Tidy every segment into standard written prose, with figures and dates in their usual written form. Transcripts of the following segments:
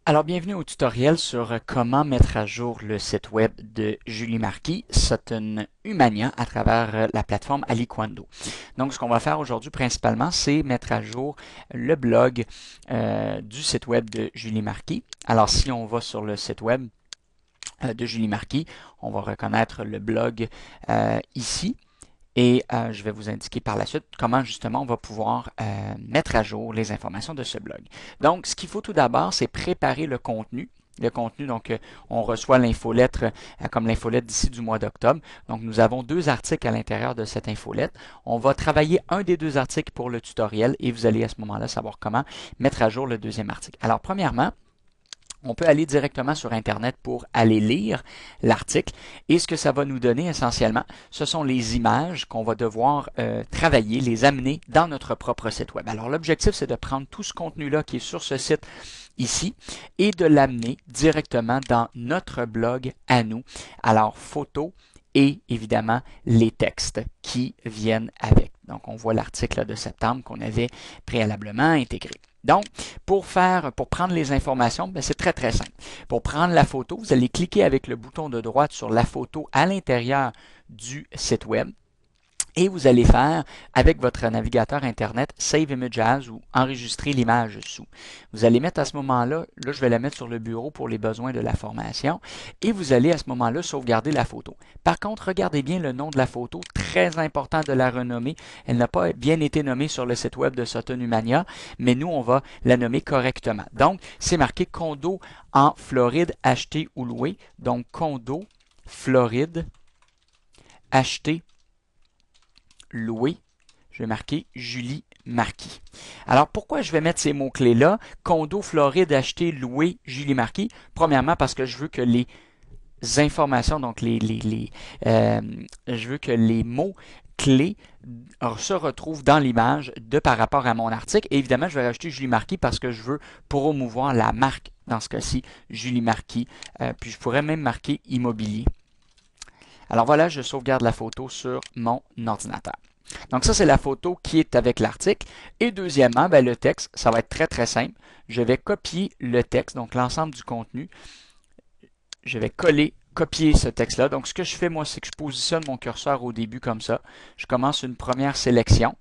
Alors, bienvenue au tutoriel sur comment mettre à jour le site web de Julie Marquis, Sutton Humania, à travers la plateforme Aliquando. Donc, ce qu'on va faire aujourd'hui principalement, c'est mettre à jour le blog du site web de Julie Marquis. Alors, si on va sur le site web de Julie Marquis, on va reconnaître le blog ici. Et je vais vous indiquer par la suite comment justement on va pouvoir mettre à jour les informations de ce blog. Donc, ce qu'il faut tout d'abord, c'est préparer le contenu. Le contenu, donc, on reçoit l'infolettre comme l'infolettre d'ici du mois d'octobre. Donc, nous avons deux articles à l'intérieur de cette infolettre. On va travailler un des deux articles pour le tutoriel et vous allez à ce moment-là savoir comment mettre à jour le deuxième article. Alors, premièrement, on peut aller directement sur Internet pour aller lire l'article et ce que ça va nous donner essentiellement, ce sont les images qu'on va devoir travailler, les amener dans notre propre site web. Alors l'objectif, c'est de prendre tout ce contenu-là qui est sur ce site ici et de l'amener directement dans notre blog à nous. Alors photos et évidemment les textes qui viennent avec. Donc on voit l'article de septembre qu'on avait préalablement intégré. Donc, pour prendre les informations, c'est très simple. Pour prendre la photo, vous allez cliquer avec le bouton de droite sur la photo à l'intérieur du site web. Et vous allez faire, avec votre navigateur Internet, Save Image As ou enregistrer l'image sous. Vous allez mettre à ce moment-là, là je vais la mettre sur le bureau pour les besoins de la formation, et vous allez à ce moment-là sauvegarder la photo. Par contre, regardez bien le nom de la photo, très important de la renommer. Elle n'a pas bien été nommée sur le site web de Sutton Humania, mais nous, on va la nommer correctement. Donc, c'est marqué condo en Floride, acheté ou loué. Donc, condo, Floride, acheté loué, je vais marquer Julie Marquis. Alors, pourquoi je vais mettre ces mots-clés-là? Condo, Floride, acheté, loué, Julie Marquis. Premièrement, parce que je veux que les informations, donc je veux que les mots clés se retrouvent dans l'image de par rapport à mon article. Et évidemment, je vais rajouter Julie Marquis parce que je veux promouvoir la marque, dans ce cas-ci, Julie Marquis. Puis je pourrais même marquer immobilier. Alors voilà, je sauvegarde la photo sur mon ordinateur. Donc ça, c'est la photo qui est avec l'article. Et deuxièmement, le texte, ça va être très simple. Je vais copier le texte, donc l'ensemble du contenu. Je vais copier ce texte-là. Donc ce que je fais, moi, c'est que je positionne mon curseur au début comme ça. Je commence une première sélection.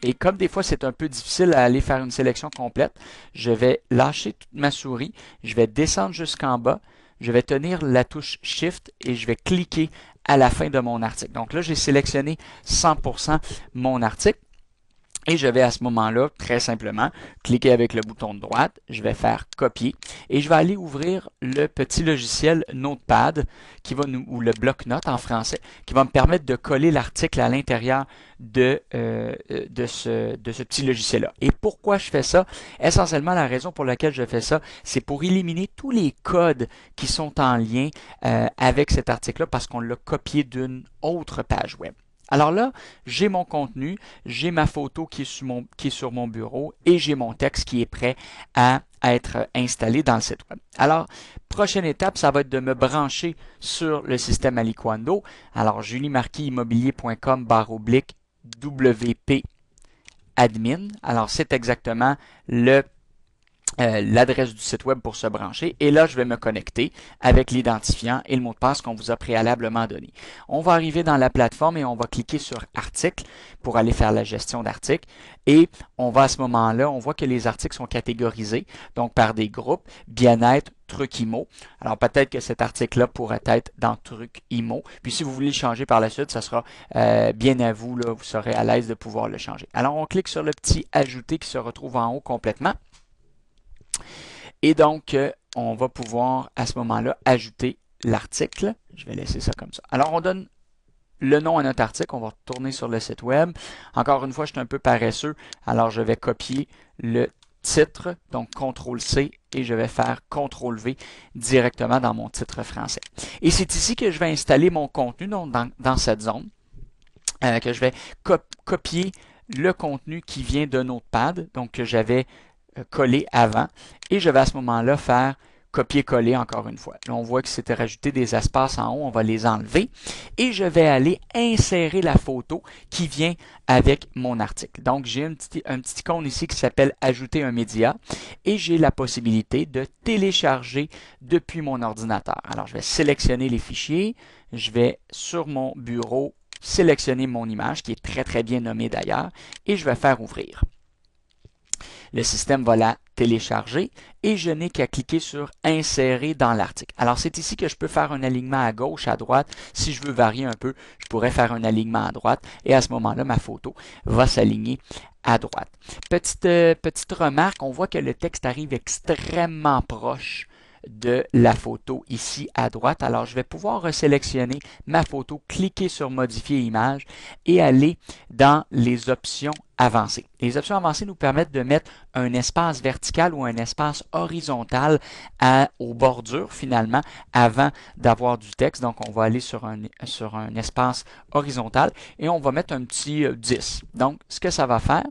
Et comme des fois, c'est un peu difficile à aller faire une sélection complète, je vais lâcher toute ma souris. Je vais descendre jusqu'en bas. Je vais tenir la touche Shift et je vais cliquer à la fin de mon article. Donc là, j'ai sélectionné 100% mon article. Et je vais à ce moment-là, très simplement, cliquer avec le bouton de droite, je vais faire copier et je vais aller ouvrir le petit logiciel Notepad qui va ou le bloc-notes en français, qui va me permettre de coller l'article à l'intérieur de ce petit logiciel-là. Et pourquoi je fais ça? Essentiellement, la raison pour laquelle je fais ça, c'est pour éliminer tous les codes qui sont en lien avec cet article-là parce qu'on l'a copié d'une autre page web. Alors là, j'ai mon contenu, j'ai ma photo qui est sur mon bureau et j'ai mon texte qui est prêt à être installé dans le site web. Alors, prochaine étape, ça va être de me brancher sur le système Aliquando. Alors, juliemarquis-immobilier.com/WP admin. Alors, c'est exactement l'adresse du site web pour se brancher. Et là, je vais me connecter avec l'identifiant et le mot de passe qu'on vous a préalablement donné. On va arriver dans la plateforme et on va cliquer sur Articles pour aller faire la gestion d'articles. Et on va à ce moment-là, on voit que les articles sont catégorisés, donc par des groupes, bien-être, trucs IMO. Alors peut-être que cet article-là pourrait être dans trucs IMO. Puis si vous voulez le changer par la suite, ça sera bien à vous, là, vous serez à l'aise de pouvoir le changer. Alors on clique sur le petit Ajouter qui se retrouve en haut complètement. Et donc, on va pouvoir à ce moment-là ajouter l'article. Je vais laisser ça comme ça. Alors, on donne le nom à notre article. On va retourner sur le site web. Encore une fois, je suis un peu paresseux. Alors, je vais copier le titre, donc CTRL-C, et je vais faire CTRL-V directement dans mon titre français. Et c'est ici que je vais installer mon contenu donc dans cette zone, que je vais copier le contenu qui vient de Notepad, donc que j'avais collé avant. Et je vais à ce moment-là faire copier-coller encore une fois. Là, on voit que c'était rajouté des espaces en haut, on va les enlever et je vais aller insérer la photo qui vient avec mon article. Donc, j'ai un petit icône ici qui s'appelle Ajouter un média et j'ai la possibilité de télécharger depuis mon ordinateur. Alors, je vais sélectionner les fichiers, je vais sur mon bureau sélectionner mon image qui est très bien nommée d'ailleurs et je vais faire ouvrir. Le système va la télécharger et je n'ai qu'à cliquer sur Insérer dans l'article. Alors, c'est ici que je peux faire un alignement à gauche, à droite. Si je veux varier un peu, je pourrais faire un alignement à droite et à ce moment-là, ma photo va s'aligner à droite. Petite remarque, on voit que le texte arrive extrêmement proche de la photo ici à droite. Alors, je vais pouvoir resélectionner ma photo, cliquer sur Modifier image et aller dans les options avancées. Les options avancées nous permettent de mettre un espace vertical ou un espace horizontal aux bordures finalement avant d'avoir du texte. Donc, on va aller sur un espace horizontal et on va mettre un petit 10. Donc, ce que ça va faire,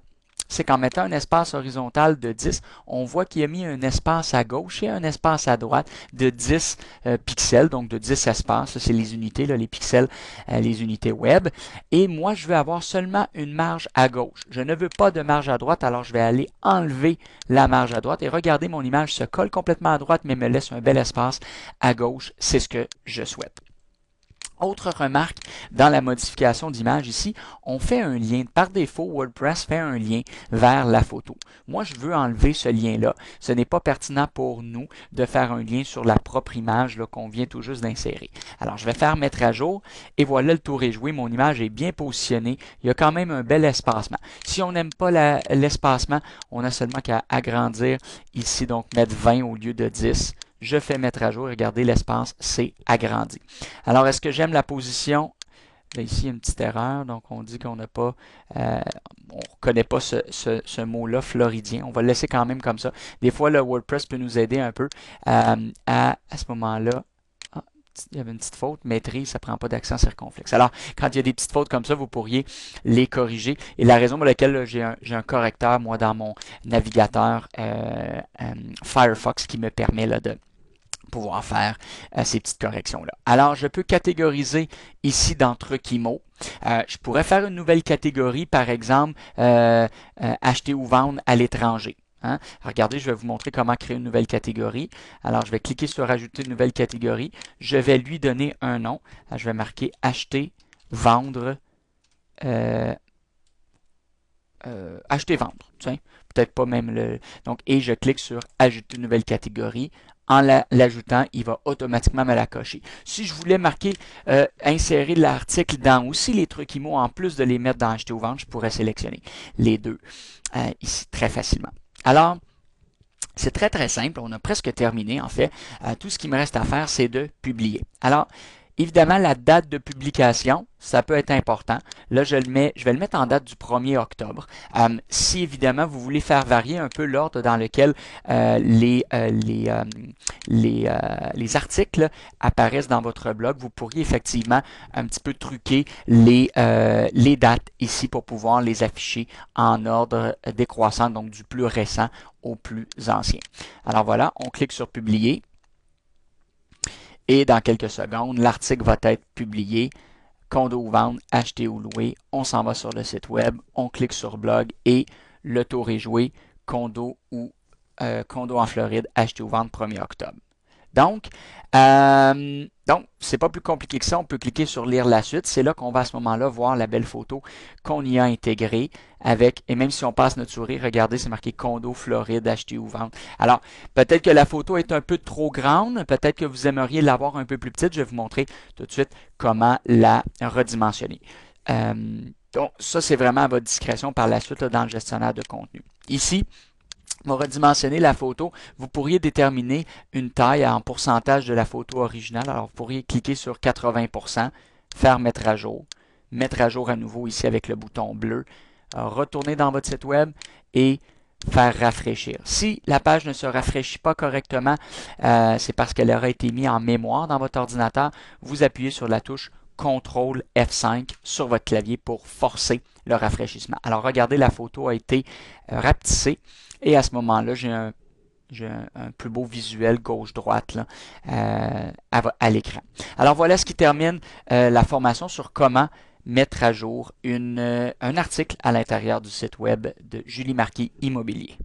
c'est qu'en mettant un espace horizontal de 10, on voit qu'il a mis un espace à gauche et un espace à droite de 10 pixels, donc de 10 espaces. Ça, c'est les unités, là, les pixels, les unités web. Et moi, je veux avoir seulement une marge à gauche. Je ne veux pas de marge à droite, alors je vais aller enlever la marge à droite. Et regardez, mon image se colle complètement à droite, mais me laisse un bel espace à gauche. C'est ce que je souhaite. Autre remarque, dans la modification d'image ici, on fait un lien. Par défaut, WordPress fait un lien vers la photo. Moi, je veux enlever ce lien-là. Ce n'est pas pertinent pour nous de faire un lien sur la propre image qu'on vient tout juste d'insérer. Alors, je vais faire mettre à jour et voilà, le tour est joué. Mon image est bien positionnée. Il y a quand même un bel espacement. Si on n'aime pas l'espacement, on a seulement qu'à agrandir ici, donc mettre 20 au lieu de 10. Je fais mettre à jour. Regardez, l'espace s'est agrandi. Alors, est-ce que j'aime la position? Là, ici, il y a une petite erreur. Donc, on dit qu'on n'a pas, on ne reconnaît pas ce mot-là, floridien. On va le laisser quand même comme ça. Des fois, le WordPress peut nous aider un peu à ce moment-là. Ah, il y avait une petite faute. Maîtrise, ça ne prend pas d'accent circonflexe. Alors, quand il y a des petites fautes comme ça, vous pourriez les corriger. Et la raison pour laquelle j'ai un correcteur, moi, dans mon navigateur Firefox qui me permet là, de pouvoir faire ces petites corrections-là. Alors, je peux catégoriser ici dans trucs IMO. Je pourrais faire une nouvelle catégorie, par exemple, acheter ou vendre à l'étranger. Hein? Regardez, je vais vous montrer comment créer une nouvelle catégorie. Alors, je vais cliquer sur Ajouter une nouvelle catégorie. Je vais lui donner un nom. Je vais marquer Acheter, vendre, acheter, vendre. Peut-être pas même le... Donc, et je clique sur Ajouter une nouvelle catégorie. En l'ajoutant, il va automatiquement me la cocher. Si je voulais marquer, insérer l'article dans aussi les trucs IMO, en plus de les mettre dans Acheter ou vendre, je pourrais sélectionner les deux ici très facilement. Alors, c'est très simple. On a presque terminé en fait. Tout ce qui me reste à faire, c'est de publier. Alors, évidemment, la date de publication, ça peut être important. Là, je vais le mettre en date du 1er octobre. Si évidemment, vous voulez faire varier un peu l'ordre dans lequel les articles apparaissent dans votre blog, vous pourriez effectivement un petit peu truquer les dates ici pour pouvoir les afficher en ordre décroissant, donc du plus récent au plus ancien. Alors voilà, on clique sur Publier. Et dans quelques secondes, l'article va être publié. Condo ou vendre, acheter ou louer. On s'en va sur le site web, on clique sur blog et le tour est joué. Condo en Floride, acheter ou vendre 1er octobre. Donc, c'est pas plus compliqué que ça. On peut cliquer sur lire la suite. C'est là qu'on va à ce moment-là voir la belle photo qu'on y a intégrée avec, et même si on passe notre souris, regardez, c'est marqué condo, Floride, acheter ou vendre. Alors, peut-être que la photo est un peu trop grande. Peut-être que vous aimeriez l'avoir un peu plus petite. Je vais vous montrer tout de suite comment la redimensionner. Donc, ça, c'est vraiment à votre discrétion par la suite là, dans le gestionnaire de contenu. Ici, on va redimensionner la photo. Vous pourriez déterminer une taille en pourcentage de la photo originale. Alors, vous pourriez cliquer sur 80%, faire mettre à jour à nouveau ici avec le bouton bleu, retourner dans votre site web et faire rafraîchir. Si la page ne se rafraîchit pas correctement, c'est parce qu'elle aura été mise en mémoire dans votre ordinateur. Vous appuyez sur la touche CTRL F5 sur votre clavier pour forcer le rafraîchissement. Alors, regardez, la photo a été rapetissée. Et à ce moment-là, j'ai un j'ai un plus beau visuel gauche-droite là, à l'écran. Alors voilà ce qui termine la formation sur comment mettre à jour un article à l'intérieur du site web de Julie Marquis Immobilier.